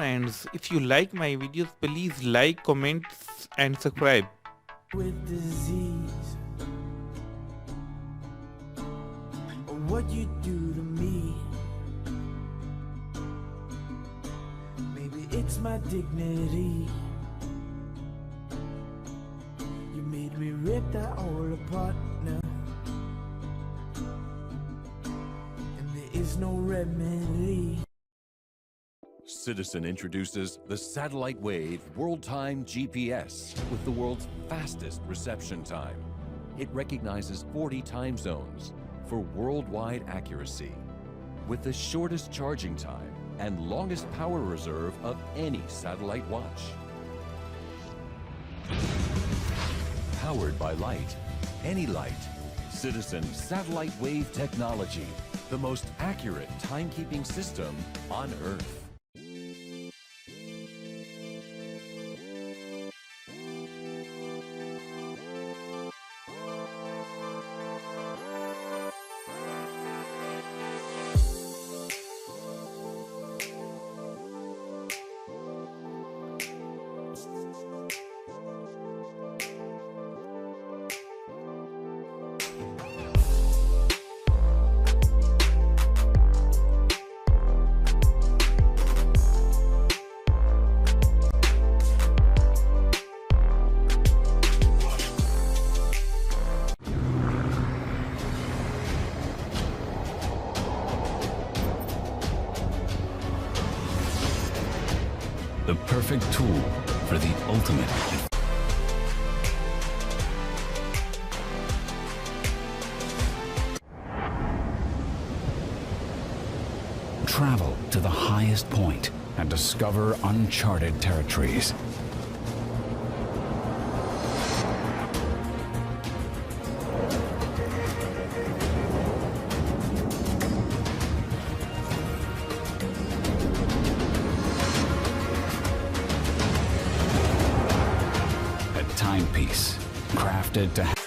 friends, if you like my videos, please like, comment and subscribe. With disease, or what you do to me. Maybe it's my dignity. You made me rip that all apart now, and there is no remedy. Citizen introduces the Satellite Wave World Time GPS with the world's fastest reception time. It recognizes 40 time zones for worldwide accuracy, with the shortest charging time and longest power reserve of any satellite watch. Powered by light, any light. Citizen Satellite Wave technology, the most accurate timekeeping system on Earth. The perfect tool for the ultimate. Travel to the highest point and discover uncharted territories. Timepiece, crafted to